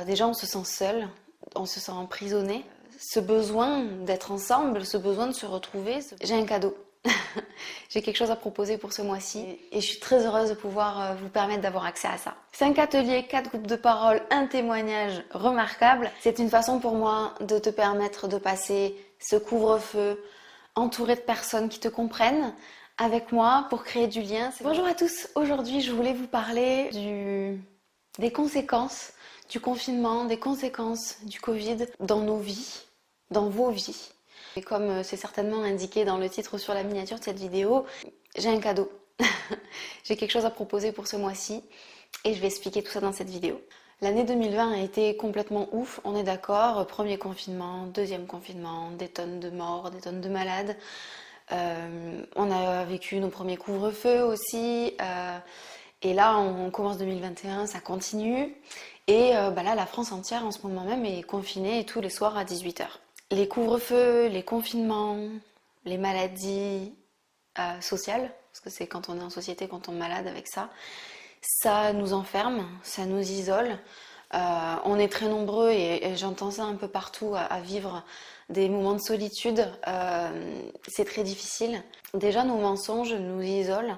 Déjà, on se sent seul, on se sent emprisonné. Ce besoin d'être ensemble, ce besoin de se retrouver, j'ai un cadeau. J'ai quelque chose à proposer pour ce mois-ci et je suis très heureuse de pouvoir vous permettre d'avoir accès à ça. 5 ateliers, 4 groupes de parole, un témoignage remarquable. C'est une façon pour moi de te permettre de passer ce couvre-feu entouré de personnes qui te comprennent avec moi pour créer du lien. Bonjour à tous, aujourd'hui je voulais vous parler des conséquences du confinement, des conséquences du Covid dans nos vies, dans vos vies. Et comme c'est certainement indiqué dans le titre sur la miniature de cette vidéo, j'ai un cadeau. J'ai quelque chose à proposer pour ce mois-ci et je vais expliquer tout ça dans cette vidéo. L'année 2020 a été complètement ouf, on est d'accord. Premier confinement, deuxième confinement, des tonnes de morts, des tonnes de malades. On a vécu nos premiers couvre-feux aussi. Et là, on commence 2021, ça continue. Et là, la France entière en ce moment même est confinée tous les soirs à 18h. Les couvre-feux, les confinements, les maladies sociales, parce que c'est quand on est en société qu'on tombe malade avec ça, ça nous enferme, ça nous isole. On est très nombreux et j'entends ça un peu partout à vivre des moments de solitude. C'est très difficile. Déjà, nos mensonges nous isolent.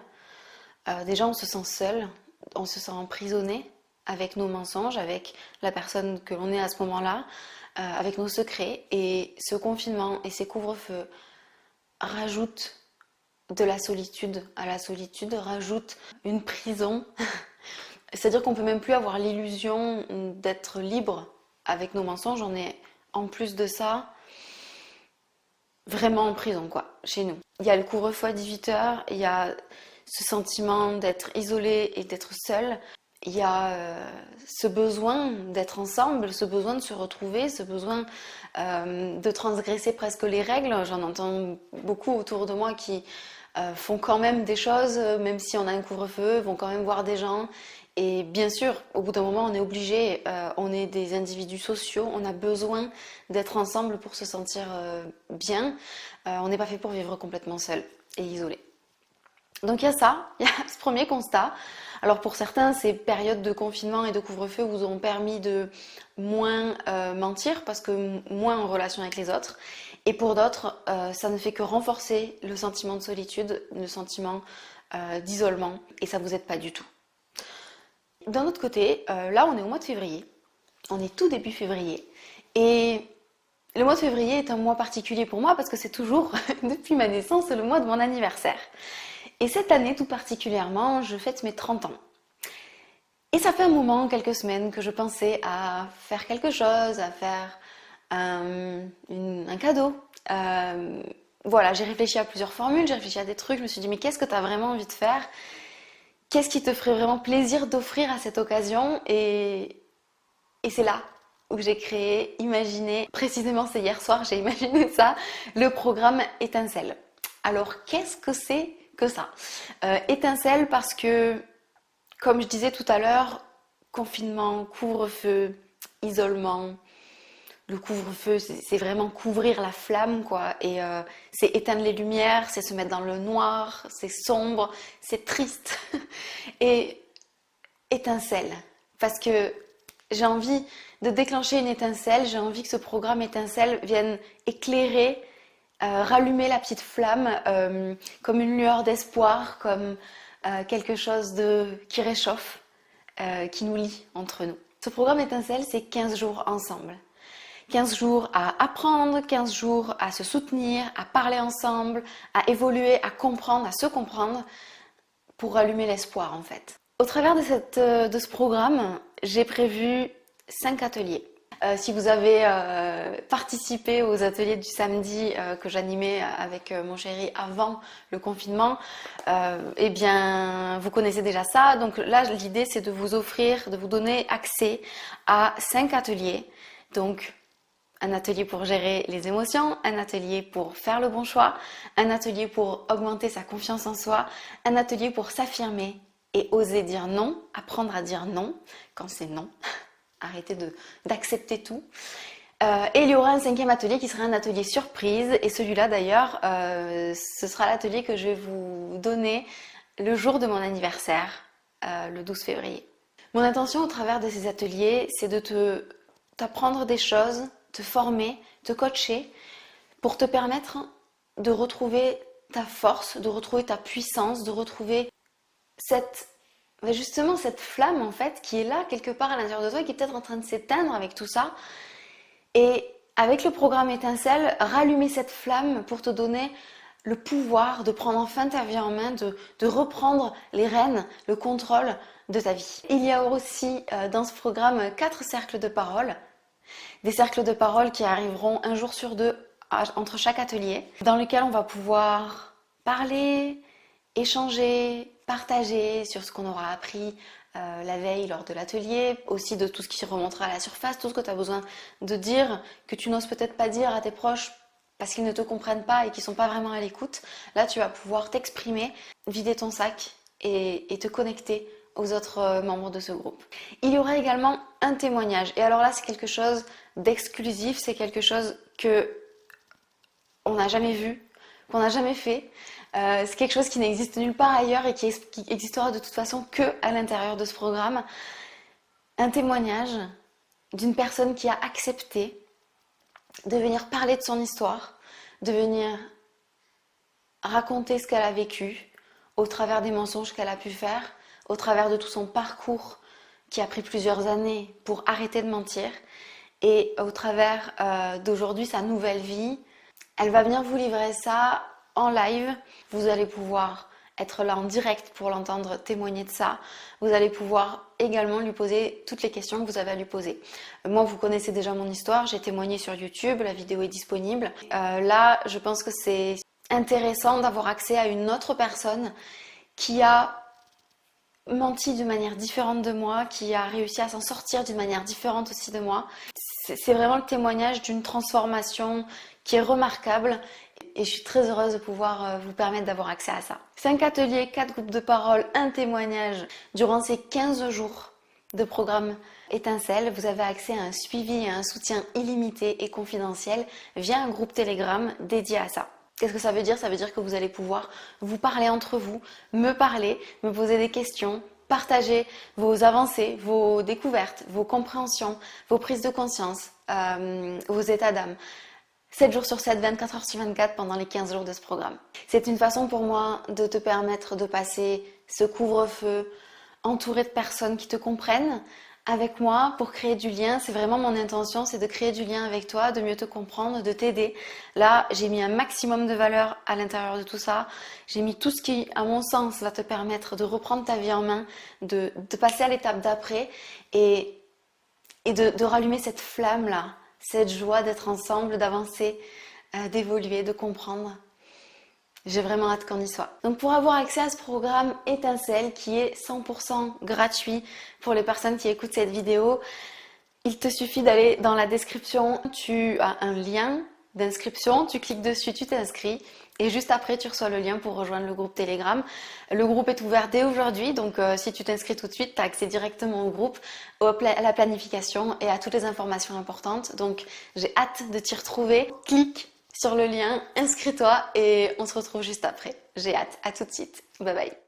Déjà, on se sent seul, on se sent emprisonné avec nos mensonges, avec la personne que l'on est à ce moment-là. Avec nos secrets, et ce confinement et ces couvre-feux rajoutent de la solitude à la solitude, rajoutent une prison. C'est-à-dire qu'on peut même plus avoir l'illusion d'être libre avec nos mensonges. On est en plus de ça vraiment en prison quoi, chez nous. Il y a le couvre-feu à 18h, il y a ce sentiment d'être isolé et d'être seul. Il y a ce besoin d'être ensemble, ce besoin de se retrouver, ce besoin de transgresser presque les règles. J'en entends beaucoup autour de moi qui font quand même des choses, même si on a un couvre-feu, vont quand même voir des gens. Et bien sûr, au bout d'un moment, on est obligé, on est des individus sociaux, on a besoin d'être ensemble pour se sentir bien. On n'est pas fait pour vivre complètement seul et isolé. Donc il y a ça, il y a ce premier constat. Alors pour certains, ces périodes de confinement et de couvre-feu vous ont permis de moins mentir parce que moins en relation avec les autres. Et pour d'autres, ça ne fait que renforcer le sentiment de solitude, le sentiment d'isolement et ça ne vous aide pas du tout. D'un autre côté, là on est au mois de février, on est tout début février et le mois de février est un mois particulier pour moi parce que c'est toujours, depuis ma naissance, le mois de mon anniversaire. Et cette année tout particulièrement, je fête mes 30 ans. Et ça fait un moment, quelques semaines, que je pensais à faire quelque chose, à faire un cadeau. Voilà, j'ai réfléchi à plusieurs formules, j'ai réfléchi à des trucs, je me suis dit mais qu'est-ce que tu as vraiment envie de faire? Qu'est-ce qui te ferait vraiment plaisir d'offrir à cette occasion? Et c'est là où j'ai créé, imaginé, précisément c'est hier soir, j'ai imaginé ça, le programme Étincelle. Alors qu'est-ce que c'est que ça? Étincelle parce que, comme je disais tout à l'heure, confinement, couvre-feu, isolement. Le couvre-feu, c'est vraiment couvrir la flamme, quoi. Et c'est éteindre les lumières, c'est se mettre dans le noir, c'est sombre, c'est triste. Et étincelle, parce que j'ai envie de déclencher une étincelle, j'ai envie que ce programme Étincelle vienne éclairer, rallumer la petite flamme comme une lueur d'espoir, comme quelque chose qui réchauffe, qui nous lie entre nous. Ce programme Étincelle, c'est 15 jours ensemble. 15 jours à apprendre, 15 jours à se soutenir, à parler ensemble, à évoluer, à comprendre, à se comprendre pour rallumer l'espoir en fait. Au travers de ce programme, j'ai prévu 5 ateliers. Si vous avez participé aux ateliers du samedi que j'animais avec mon chéri avant le confinement, eh bien vous connaissez déjà ça. Donc là l'idée c'est de vous offrir, de vous donner accès à 5 ateliers. Donc un atelier pour gérer les émotions, un atelier pour faire le bon choix, un atelier pour augmenter sa confiance en soi, un atelier pour s'affirmer et oser dire non, apprendre à dire non quand c'est non. Arrêtez d'accepter tout. Et il y aura un 5e atelier qui sera un atelier surprise. Et celui-là d'ailleurs, ce sera l'atelier que je vais vous donner le jour de mon anniversaire, le 12 février. Mon intention au travers de ces ateliers, c'est de te t'apprendre des choses, te former, te coacher pour te permettre de retrouver ta force, de retrouver ta puissance, de retrouver justement cette flamme en fait qui est là quelque part à l'intérieur de toi et qui est peut-être en train de s'éteindre avec tout ça. Et avec le programme Étincelle, rallumer cette flamme pour te donner le pouvoir de prendre enfin ta vie en main, de reprendre les rênes, le contrôle de ta vie. Il y a aussi dans ce programme 4 cercles de parole, des cercles de parole qui arriveront un jour sur deux entre chaque atelier, dans lesquels on va pouvoir parler, échanger, partager sur ce qu'on aura appris la veille lors de l'atelier, aussi de tout ce qui remontera à la surface, tout ce que tu as besoin de dire, que tu n'oses peut-être pas dire à tes proches parce qu'ils ne te comprennent pas et qu'ils ne sont pas vraiment à l'écoute. Là, tu vas pouvoir t'exprimer, vider ton sac et te connecter aux autres membres de ce groupe. Il y aura également un témoignage. Et alors là, c'est quelque chose d'exclusif, c'est quelque chose que on n'a jamais vu, qu'on n'a jamais fait. C'est quelque chose qui n'existe nulle part ailleurs et qui existera de toute façon que à l'intérieur de ce programme. Un témoignage d'une personne qui a accepté de venir parler de son histoire, de venir raconter ce qu'elle a vécu au travers des mensonges qu'elle a pu faire, au travers de tout son parcours qui a pris plusieurs années pour arrêter de mentir et au travers d'aujourd'hui sa nouvelle vie. Elle va venir vous livrer ça en live. Vous allez pouvoir être là en direct pour l'entendre témoigner de ça. Vous allez pouvoir également lui poser toutes les questions que vous avez à lui poser. Moi, vous connaissez déjà mon histoire, j'ai témoigné sur YouTube, la vidéo est disponible. Là, je pense que c'est intéressant d'avoir accès à une autre personne qui a menti d'une manière différente de moi, qui a réussi à s'en sortir d'une manière différente aussi de moi. C'est vraiment le témoignage d'une transformation qui est remarquable et je suis très heureuse de pouvoir vous permettre d'avoir accès à ça. 5 ateliers, 4 groupes de parole, un témoignage. Durant ces 15 jours de programme Étincelle, vous avez accès à un suivi et à un soutien illimité et confidentiel via un groupe Telegram dédié à ça. Qu'est-ce que ça veut dire? Ça veut dire que vous allez pouvoir vous parler entre vous, me parler, me poser des questions, partager vos avancées, vos découvertes, vos compréhensions, vos prises de conscience, vos états d'âme. 7 jours sur 7, 24 heures sur 24 pendant les 15 jours de ce programme. C'est une façon pour moi de te permettre de passer ce couvre-feu entouré de personnes qui te comprennent avec moi pour créer du lien. C'est vraiment mon intention, c'est de créer du lien avec toi, de mieux te comprendre, de t'aider. Là, j'ai mis un maximum de valeur à l'intérieur de tout ça. J'ai mis tout ce qui, à mon sens, va te permettre de reprendre ta vie en main, de passer à l'étape d'après et de rallumer cette flamme-là, cette joie d'être ensemble, d'avancer, d'évoluer, de comprendre. J'ai vraiment hâte qu'on y soit. Donc pour avoir accès à ce programme Étincelle qui est 100% gratuit pour les personnes qui écoutent cette vidéo, il te suffit d'aller dans la description, tu as un lien d'inscription, tu cliques dessus, tu t'inscris et juste après tu reçois le lien pour rejoindre le groupe Telegram. Le groupe est ouvert dès aujourd'hui, donc si tu t'inscris tout de suite, tu as accès directement au groupe, à la planification et à toutes les informations importantes. Donc j'ai hâte de t'y retrouver. Clique sur le lien, inscris-toi et on se retrouve juste après. J'ai hâte, à tout de suite. Bye bye.